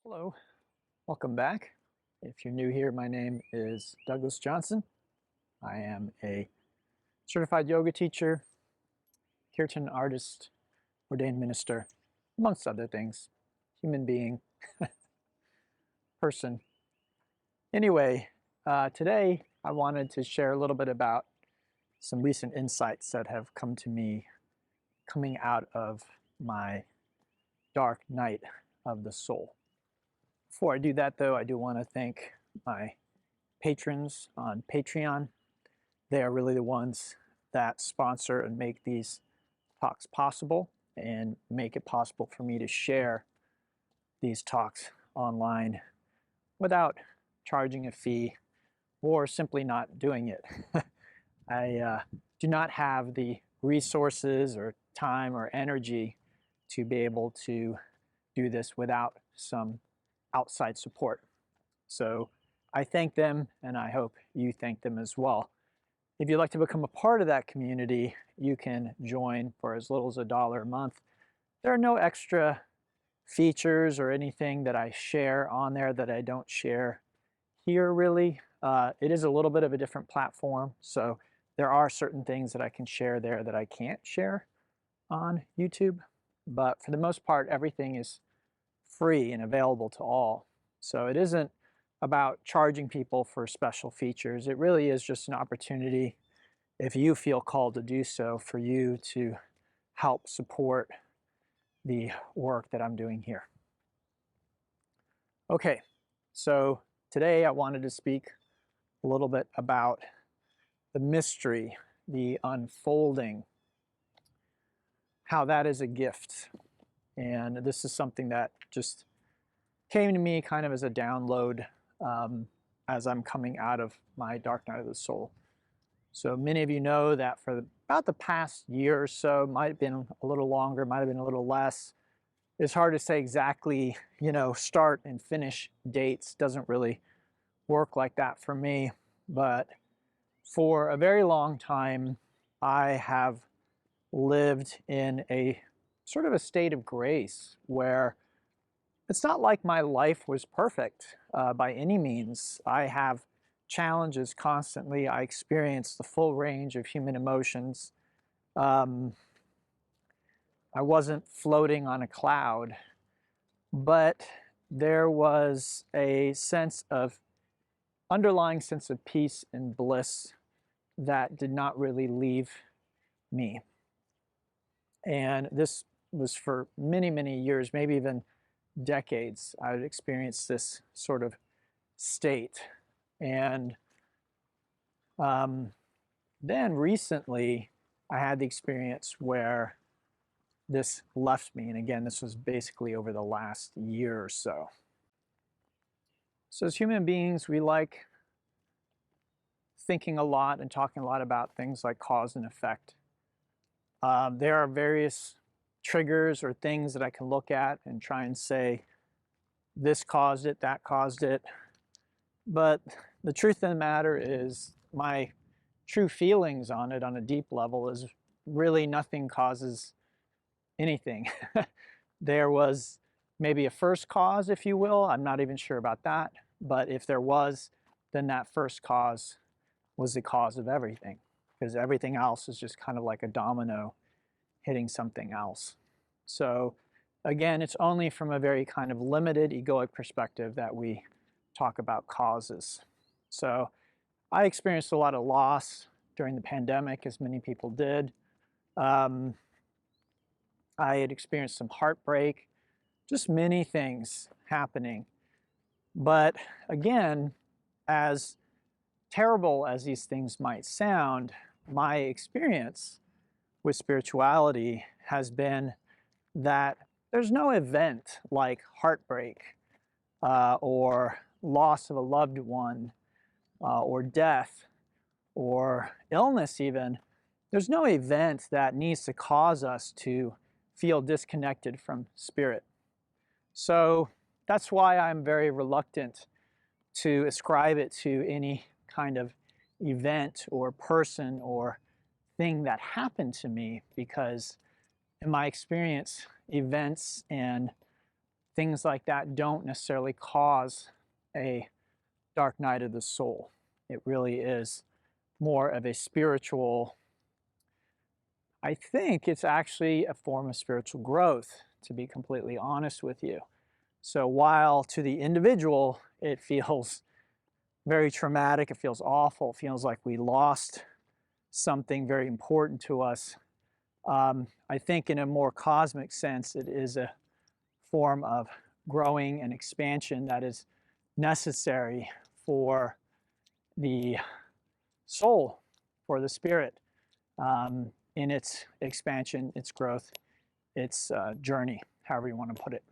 Hello, welcome back. If you're new here, my name is Douglas Johnson. I am a certified yoga teacher, kirtan artist, ordained minister, amongst other things, human being, person. Anyway, today I wanted to share a little bit about some recent insights that have come to me coming out of my dark night of the soul. Before I do that, though, I do want to thank my patrons on Patreon. They are really the ones that sponsor and make these talks possible and make it possible for me to share these talks online without charging a fee or simply not doing it. I do not have the resources or time or energy to be able to do this without some outside support. So I thank them, and I hope you thank them as well. If you'd like to become a part of that community, you can join for as little as $1 a month. There are no extra features or anything that I share on there that I don't share here, really. It is a little bit of a different platform, so there are certain things that I can share there that I can't share on YouTube. But for the most part, everything is free and available to all. So it isn't about charging people for special features. It really is just an opportunity, if you feel called to do so, for you to help support the work that I'm doing here. Okay, so today I wanted to speak a little bit about the mystery, the unfolding, how that is a gift. And this is something that just came to me kind of as a download as I'm coming out of my dark night of the soul. So many of you know that for about the past year or so, might have been a little longer, might have been a little less. It's hard to say exactly, start and finish dates. Doesn't really work like that for me. But for a very long time, I have lived in a sort of a state of grace where it's not like my life was perfect by any means. I have challenges constantly. I experience the full range of human emotions. I wasn't floating on a cloud, but there was a underlying sense of peace and bliss that did not really leave me. And this was for many, many years, maybe even decades. I would experience this sort of state. And then recently, I had the experience where this left me. And again, this was basically over the last year or so. So as human beings, we like thinking a lot and talking a lot about things like cause and effect. There are various triggers or things that I can look at and try and say, this caused it, that caused it. But the truth of the matter is my true feelings on it on a deep level is really nothing causes anything. There was maybe a first cause, if you will. I'm not even sure about that. But if there was, then that first cause was the cause of everything, because everything else is just kind of like a domino hitting something else. So again, it's only from a very kind of limited egoic perspective that we talk about causes. So I experienced a lot of loss during the pandemic, as many people did. I had experienced some heartbreak, just many things happening. But again, as terrible as these things might sound, my experience with spirituality has been that there's no event like heartbreak or loss of a loved one or death or illness even. There's no event that needs to cause us to feel disconnected from spirit. So that's why I'm very reluctant to ascribe it to any kind of event or person or thing that happened to me, because in my experience, events and things like that don't necessarily cause a dark night of the soul. It really is more of a spiritual, I think it's actually a form of spiritual growth, to be completely honest with you. So while to the individual it feels very traumatic, it feels awful, it feels like we lost something very important to us, I think in a more cosmic sense it is a form of growing and expansion that is necessary for the soul, for the spirit, in its expansion, its growth, its journey, however you want to put it.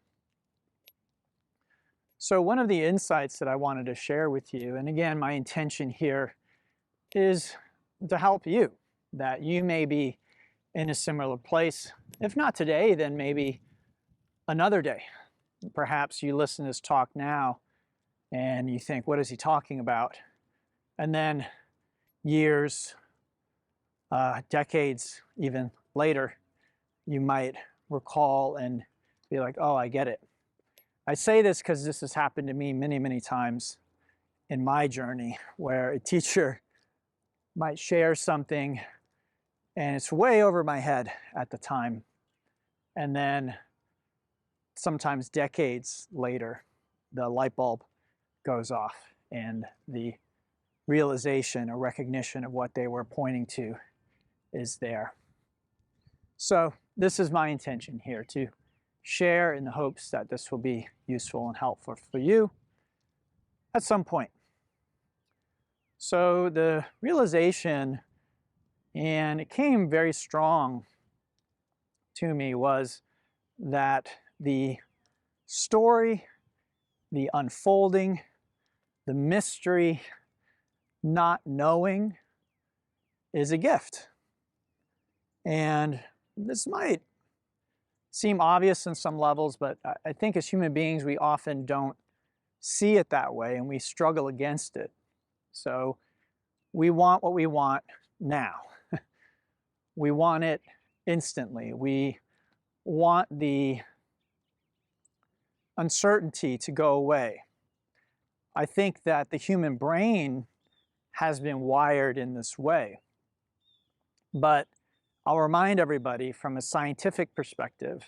So one of the insights that I wanted to share with you, and again, my intention here is to help you, that you may be in a similar place. If not today, then maybe another day. Perhaps you listen to this talk now and you think, what is he talking about? And then years, decades even later, you might recall and be like, oh, I get it. I say this because this has happened to me many, many times in my journey, where a teacher might share something and it's way over my head at the time. And then sometimes decades later, the light bulb goes off and the realization or recognition of what they were pointing to is there. So this is my intention here, to share in the hopes that this will be useful and helpful for you at some point. So the realization, and it came very strong to me, was that the story, the unfolding, the mystery, not knowing, is a gift. And this might seem obvious in some levels, but I think as human beings we often don't see it that way and we struggle against it. So we want what we want now. We want it instantly. We want the uncertainty to go away. I think that the human brain has been wired in this way. But I'll remind everybody, from a scientific perspective,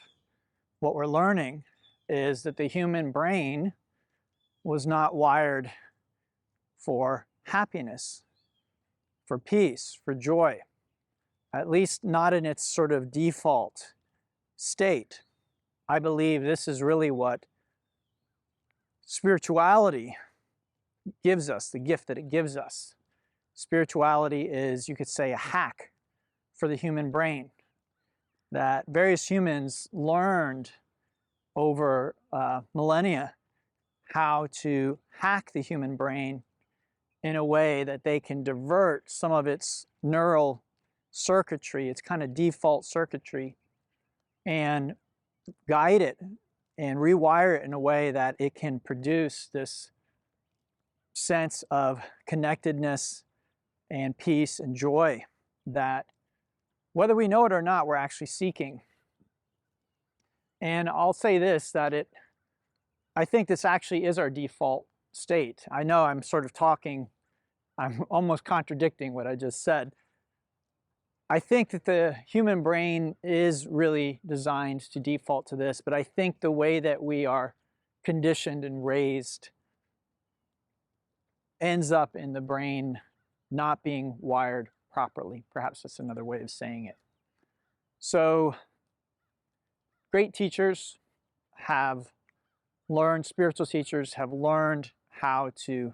what we're learning is that the human brain was not wired for happiness, for peace, for joy, at least not in its sort of default state. I believe this is really what spirituality gives us, the gift that it gives us. Spirituality is, you could say, a hack for the human brain, that various humans learned over millennia how to hack the human brain in a way that they can divert some of its neural circuitry, its kind of default circuitry, and guide it and rewire it in a way that it can produce this sense of connectedness and peace and joy that, whether we know it or not, we're actually seeking. And I'll say this, that I think this actually is our default state. I know I'm sort of talking, I'm almost contradicting what I just said. I think that the human brain is really designed to default to this, but I think the way that we are conditioned and raised ends up in the brain not being wired properly. Perhaps that's another way of saying it. So great teachers have learned, spiritual teachers have learned how to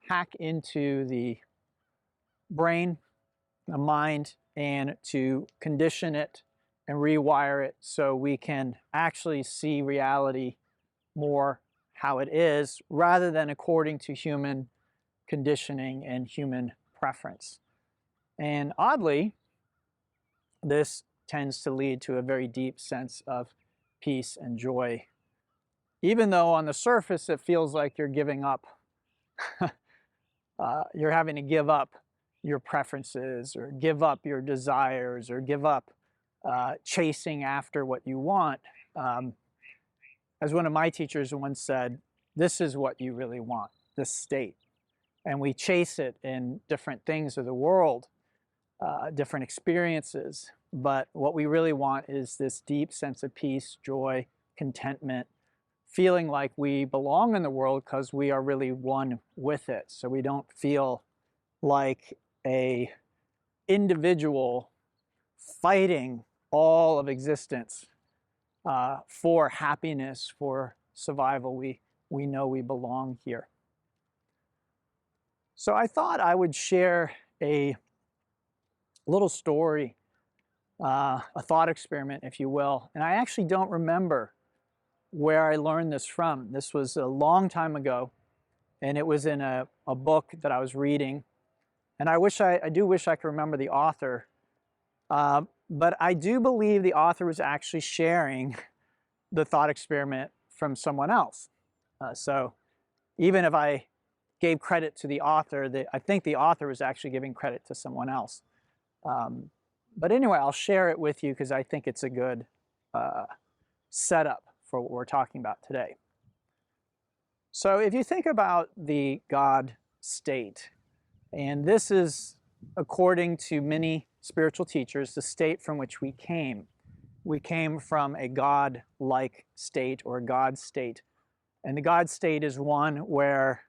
hack into the brain, the mind, and to condition it and rewire it so we can actually see reality more how it is, rather than according to human conditioning and human preference. And oddly, this tends to lead to a very deep sense of peace and joy, even though on the surface it feels like you're giving up. You're having to give up your preferences, or give up your desires, or give up chasing after what you want. as one of my teachers once said, this is what you really want, this state. And we chase it in different things of the world, different experiences. But what we really want is this deep sense of peace, joy, contentment, feeling like we belong in the world because we are really one with it. So we don't feel like an individual fighting all of existence for happiness, for survival. We know we belong here. So I thought I would share a little story, a thought experiment, if you will. And I actually don't remember where I learned this from. This was a long time ago, and it was in a book that I was reading. And I do wish I could remember the author, but I do believe the author was actually sharing the thought experiment from someone else. So even if I gave credit to the author, I think the author was actually giving credit to someone else. But anyway, I'll share it with you because I think it's a good setup for what we're talking about today. So if you think about the God state, and this is, according to many spiritual teachers, the state from which we came. We came from a God-like state or a God state. And the God state is one where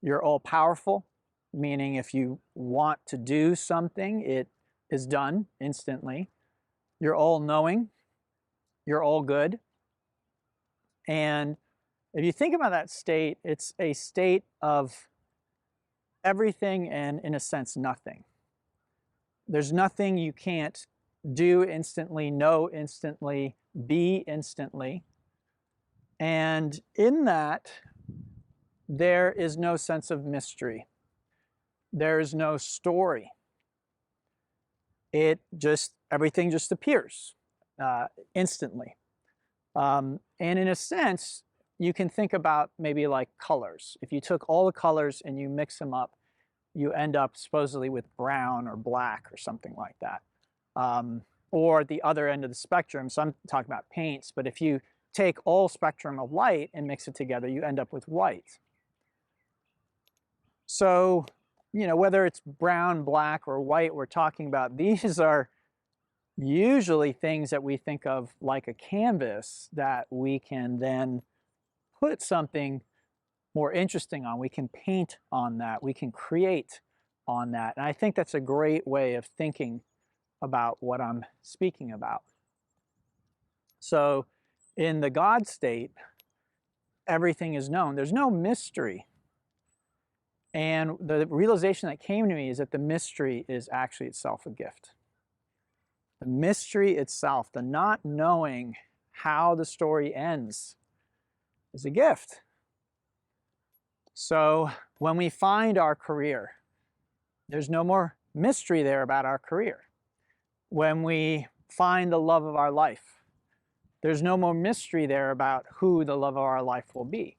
you're all-powerful, meaning if you want to do something, it is done instantly. You're all-knowing. You're all good. And if you think about that state, it's a state of everything and, in a sense, nothing. There's nothing you can't do instantly, know instantly, be instantly. And in that, there is no sense of mystery. There is no story. Everything just appears instantly. And in a sense, you can think about maybe like colors. If you took all the colors and you mix them up, you end up supposedly with brown or black or something like that. Or at the other end of the spectrum, so I'm talking about paints, but if you take all spectrum of light and mix it together, you end up with white. So, whether it's brown, black, or white we're talking about, these are usually things that we think of like a canvas that we can then put something more interesting on. We can paint on that. We can create on that. And I think that's a great way of thinking about what I'm speaking about. So in the God state, everything is known. There's no mystery. And the realization that came to me is that the mystery is actually itself a gift. The mystery itself, the not knowing how the story ends, is a gift. So when we find our career, there's no more mystery there about our career. When we find the love of our life, there's no more mystery there about who the love of our life will be.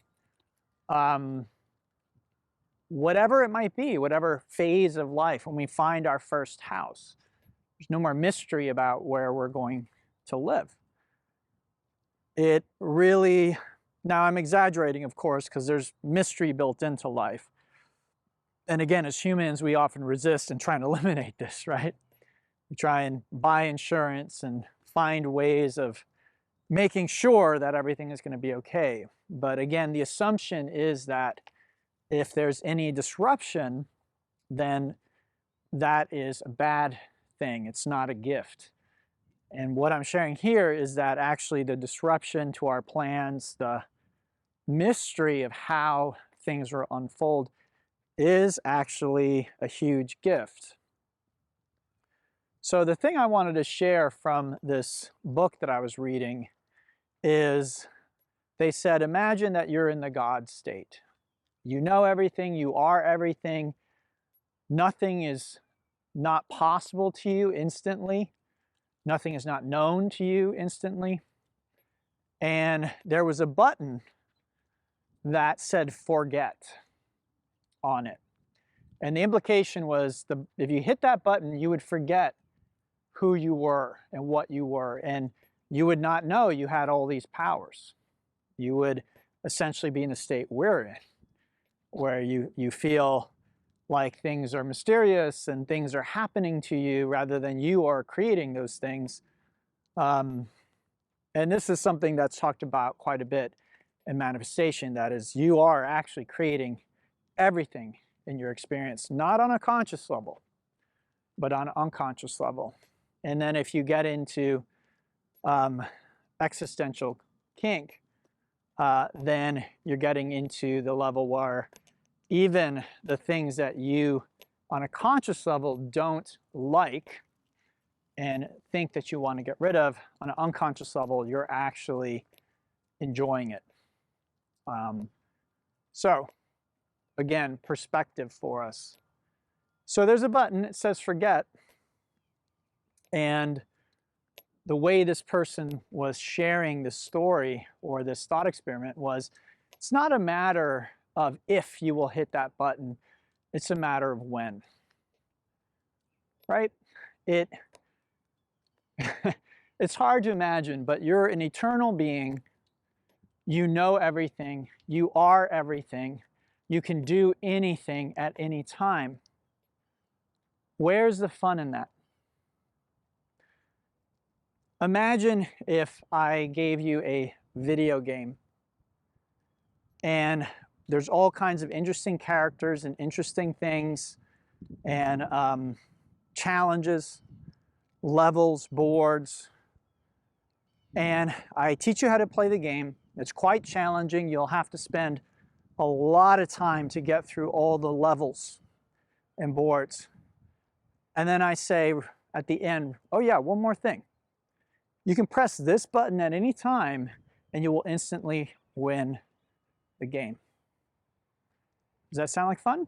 Whatever it might be, whatever phase of life, when we find our first house, there's no more mystery about where we're going to live. It really, now I'm exaggerating, of course, because there's mystery built into life. And again, as humans, we often resist and try and eliminate this, right? We try and buy insurance and find ways of making sure that everything is going to be okay. But again, the assumption is that if there's any disruption, then that is a bad thing. It's not a gift. And what I'm sharing here is that actually the disruption to our plans, the mystery of how things will unfold, is actually a huge gift. So the thing I wanted to share from this book that I was reading is they said, imagine that you're in the God state. You know everything, you are everything. Nothing is not possible to you instantly. Nothing is not known to you instantly. And there was a button that said forget on it. And the implication was if you hit that button, you would forget who you were and what you were. And you would not know you had all these powers. You would essentially be in the state we're in, where you feel like things are mysterious and things are happening to you rather than you are creating those things. And this is something that's talked about quite a bit in manifestation, that is, you are actually creating everything in your experience, not on a conscious level, but on an unconscious level. And then if you get into existential kink, then you're getting into the level where even the things that you on a conscious level don't like and think that you want to get rid of, on an unconscious level, you're actually enjoying it. So again, perspective for us. So there's a button, it says forget. And the way this person was sharing this story or this thought experiment was, it's not a matter of if you will hit that button, it's a matter of when, right? It's hard to imagine, but you're an eternal being. You know everything. You are everything. You can do anything at any time. Where's the fun in that? Imagine if I gave you a video game and there's all kinds of interesting characters and interesting things and challenges, levels, boards, and I teach you how to play the game. It's quite challenging. You'll have to spend a lot of time to get through all the levels and boards. And then I say at the end, oh yeah, one more thing. You can press this button at any time and you will instantly win the game. Does that sound like fun?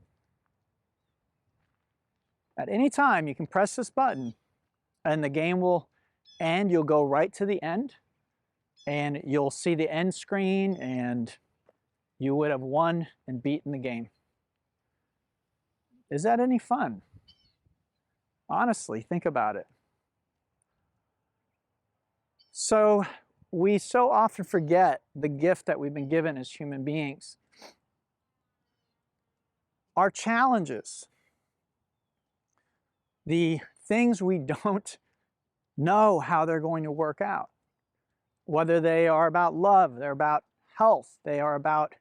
At any time you can press this button and the game will end. You'll go right to the end and you'll see the end screen and you would have won and beaten the game. Is that any fun? Honestly, think about it. So we so often forget the gift that we've been given as human beings. Our challenges, the things we don't know how they're going to work out, whether they are about love, they're about health, they are about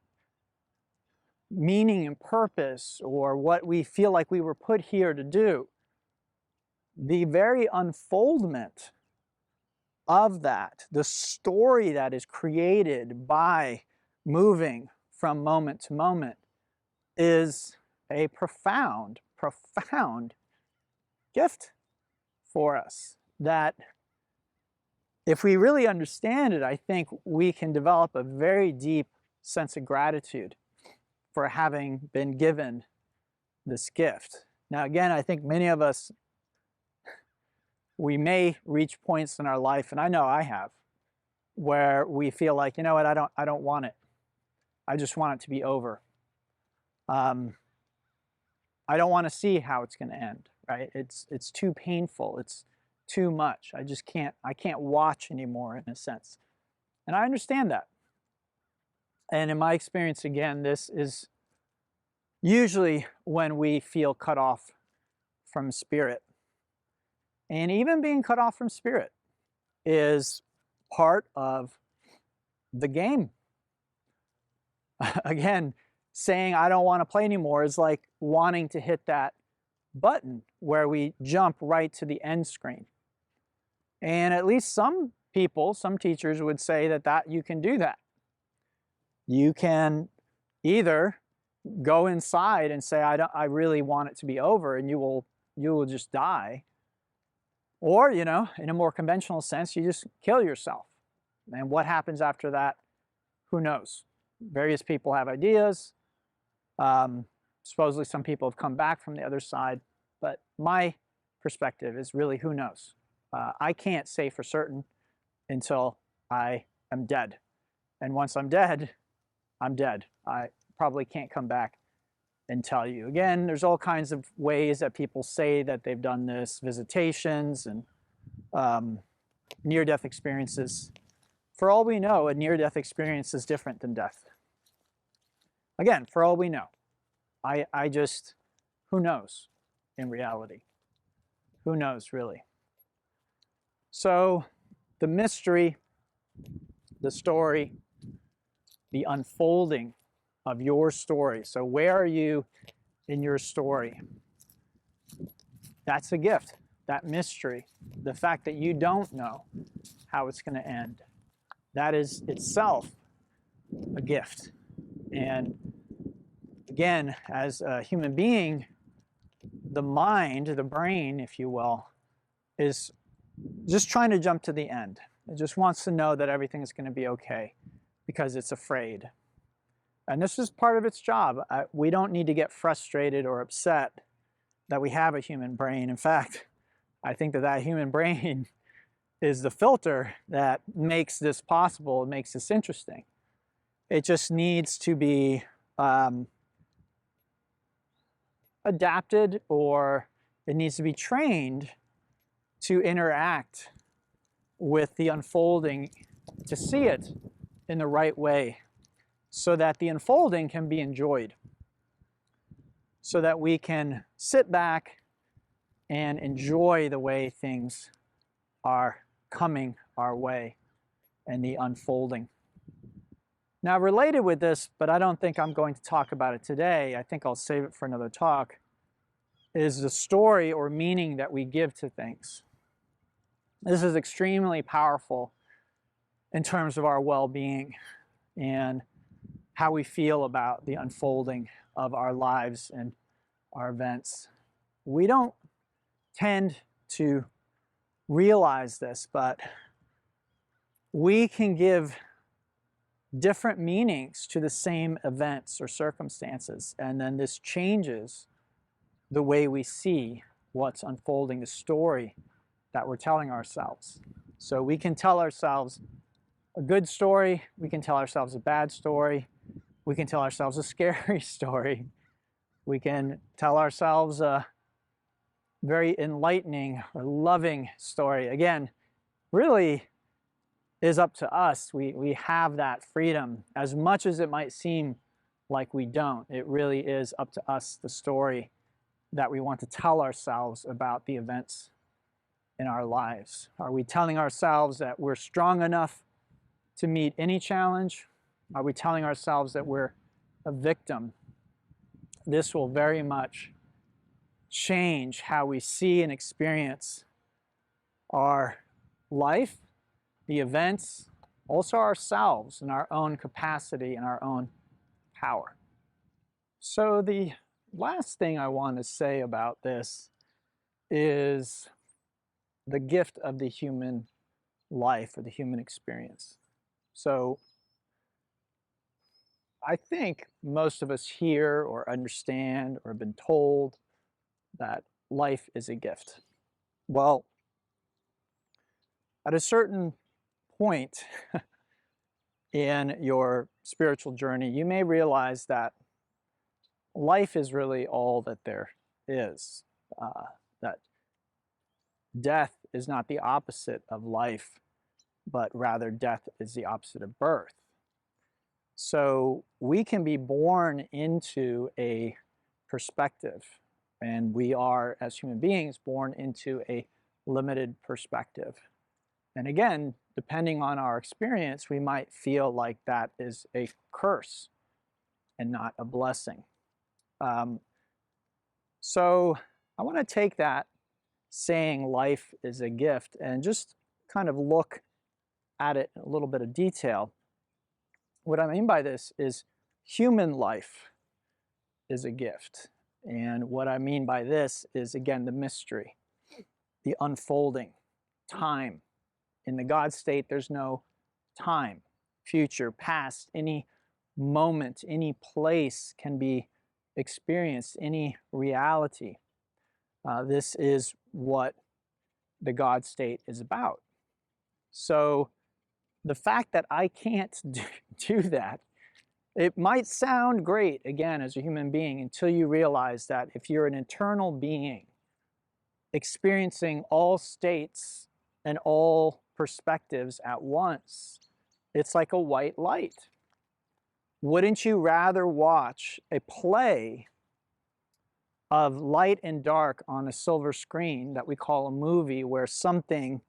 meaning and purpose, or what we feel like we were put here to do. The very unfoldment of that, the story that is created by moving from moment to moment, is a profound, profound gift for us that if we really understand it, I think we can develop a very deep sense of gratitude for having been given this gift. Now again, I think many of us, we may reach points in our life, and I know I have, where we feel like, you know what, I don't want it. I just want it to be over. I don't want to see how it's going to end, right? It's too painful. It's too much. I can't watch anymore, in a sense. And I understand that. And in my experience, again, this is usually when we feel cut off from spirit. And even being cut off from spirit is part of the game. Again, saying I don't want to play anymore is like wanting to hit that button where we jump right to the end screen. And at least some people, some teachers would say that you can do that. You can either go inside and say, I really want it to be over, and you will just die. Or, you know, in a more conventional sense, you just kill yourself. And what happens after that, who knows? Various people have ideas. Supposedly some people have come back from the other side. But my perspective is really, who knows? I can't say for certain until I am dead. And once I'm dead, I'm dead. I probably can't come back and tell you. Again, there's all kinds of ways that people say that they've done this, visitations and near-death experiences. for all we know, a near-death experience is different than death. Again, for all we know. I just, who knows in reality? Who knows, really? So the mystery, the story, the unfolding of your story. So where are you in your story? That's a gift, that mystery. The fact that you don't know how it's going to end. That is itself a gift. And again, as a human being, the mind, the brain, if you will, is just trying to jump to the end. It just wants to know that everything is going to be okay because it's afraid. And this is part of its job. We don't need to get frustrated or upset that we have a human brain. In fact, I think that human brain is the filter that makes this possible, makes this interesting. It just needs to be adapted, or it needs to be trained to interact with the unfolding, to see it in the right way, so that the unfolding can be enjoyed, so that we can sit back and enjoy the way things are coming our way and the unfolding. Now, related with this, but I don't think I'm going to talk about it today, I think I'll save it for another talk, is the story or meaning that we give to things. This is extremely powerful in terms of our well-being and how we feel about the unfolding of our lives and our events. We don't tend to realize this, but we can give different meanings to the same events or circumstances, and then this changes the way we see what's unfolding, the story that we're telling ourselves. So we can tell ourselves a good story, we can tell ourselves a bad story, we can tell ourselves a scary story, we can tell ourselves a very enlightening or loving story. Again, really is up to us. We have that freedom. As much as it might seem like we don't, it really is up to us, the story that we want to tell ourselves about the events in our lives. Are we telling ourselves that we're strong enough to meet any challenge? Are we telling ourselves that we're a victim? This will very much change how we see and experience our life, the events, also ourselves and our own capacity and our own power. So the last thing I want to say about this is the gift of the human life or the human experience. So I think most of us hear or understand or have been told that life is a gift. Well, at a certain point in your spiritual journey, you may realize that life is really all that there is, that death is not the opposite of life, but rather death is the opposite of birth. So we can be born into a perspective, and we are, as human beings, born into a limited perspective. And again, depending on our experience, we might feel like that is a curse and not a blessing. So I want to take that saying life is a gift and just kind of look at it in a little bit of detail. What I mean by this is human life is a gift. And what I mean by this is, again, the mystery, the unfolding, time. In the God state, there's no time, future, past, any moment, any place can be experienced, any reality. This is what the God state is about. So the fact that I can't do that, it might sound great, again, as a human being, until you realize that if you're an eternal being, experiencing all states and all perspectives at once, It's like a white light. Wouldn't you rather watch a play of light and dark on a silver screen that we call a movie, where something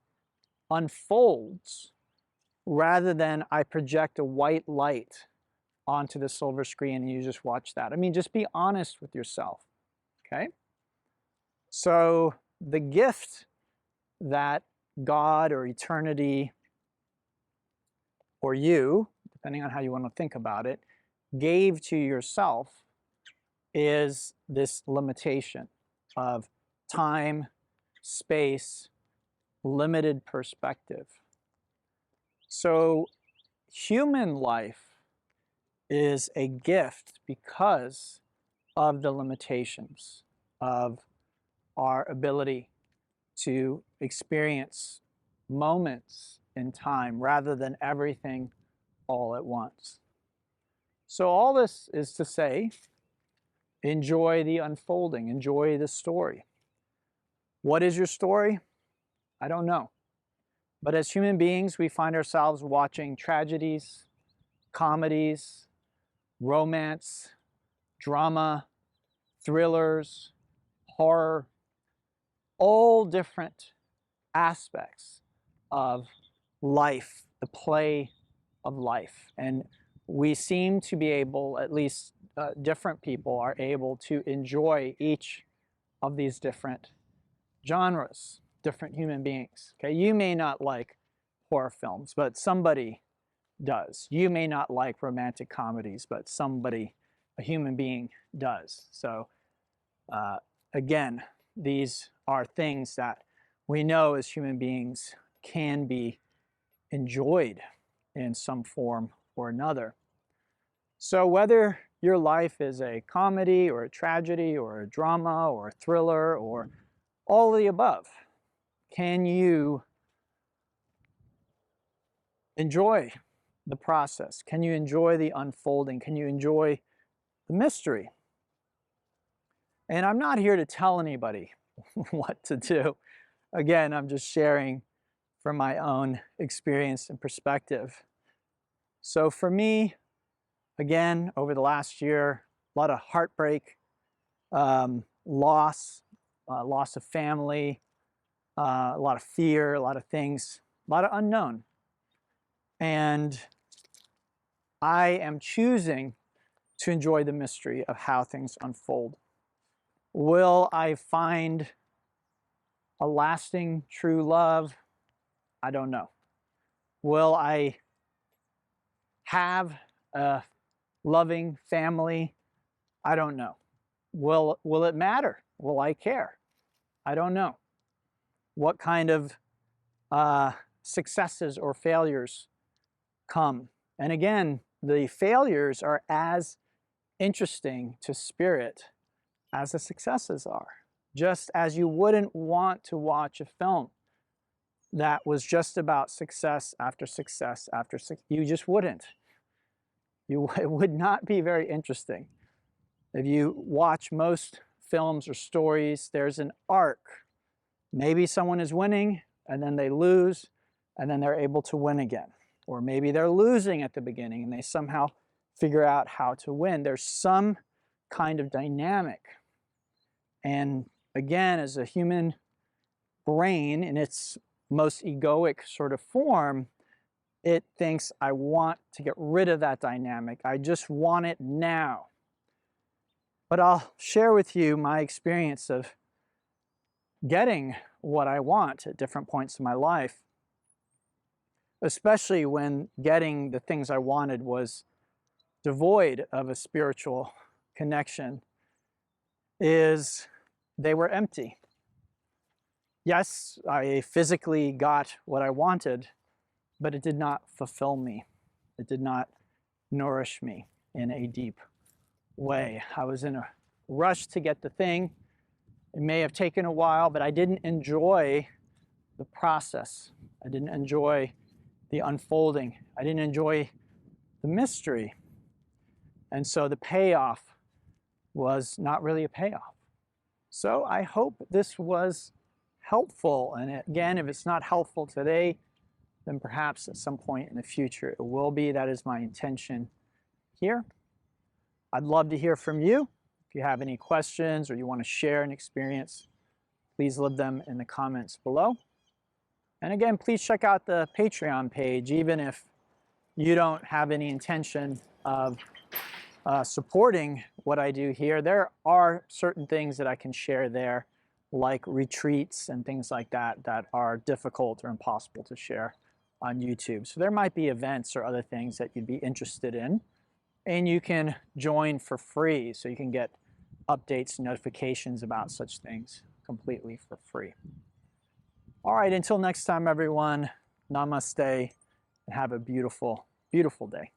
unfolds, rather than I project a white light onto the silver screen and you just watch that? I mean, just be honest with yourself, okay? So the gift that God or eternity or you, depending on how you want to think about it, gave to yourself is this limitation of time, space, limited perspective. So human life is a gift because of the limitations of our ability to experience moments in time rather than everything all at once. So all this is to say, enjoy the unfolding, enjoy the story. What is your story? I don't know. But as human beings, we find ourselves watching tragedies, comedies, romance, drama, thrillers, horror, all different aspects of life, the play of life. And we seem to be able, at least different people are able to enjoy each of these different genres, different human beings. Okay, you may not like horror films, but somebody does. You may not like romantic comedies, but somebody, a human being, does. So again, these are things that we know as human beings can be enjoyed in some form or another. So whether your life is a comedy or a tragedy or a drama or a thriller or all of the above, can you enjoy the process? Can you enjoy the unfolding? Can you enjoy the mystery? And I'm not here to tell anybody what to do. Again, I'm just sharing from my own experience and perspective. So for me, again, over the last year, a lot of heartbreak, loss of family, a lot of fear, a lot of things, a lot of unknown. And I am choosing to enjoy the mystery of how things unfold. Will I find a lasting, true love? I don't know. Will I have a loving family? I don't know. Will it matter? Will I care? I don't know. What kind of successes or failures come? And again, the failures are as interesting to spirit as the successes are. Just as you wouldn't want to watch a film that was just about success after success after success. You just wouldn't. It would not be very interesting. If you watch most films or stories, there's an arc. Maybe someone is winning, and then they lose, and then they're able to win again. Or maybe they're losing at the beginning, and they somehow figure out how to win. There's some kind of dynamic. And again, as a human brain in its most egoic sort of form, it thinks, I want to get rid of that dynamic. I just want it now. But I'll share with you my experience of getting what I want at different points in my life, especially when getting the things I wanted was devoid of a spiritual connection, is they were empty. Yes, I physically got what I wanted, but it did not fulfill me. It did not nourish me in a deep way. I was in a rush to get the thing. It may have taken a while, but I didn't enjoy the process. I didn't enjoy the unfolding. I didn't enjoy the mystery. And so the payoff was not really a payoff. So I hope this was helpful. And again, if it's not helpful today, then perhaps at some point in the future it will be. That is my intention here. I'd love to hear from you. If you have any questions or you want to share an experience, please leave them in the comments below. And again, please check out the Patreon page, even if you don't have any intention of supporting what I do here. There are certain things that I can share there, like retreats and things like that, that are difficult or impossible to share on YouTube. So there might be events or other things that you'd be interested in, and you can join for free, so you can get updates and notifications about such things completely for free. All right, until next time, everyone, namaste, and have a beautiful, beautiful day.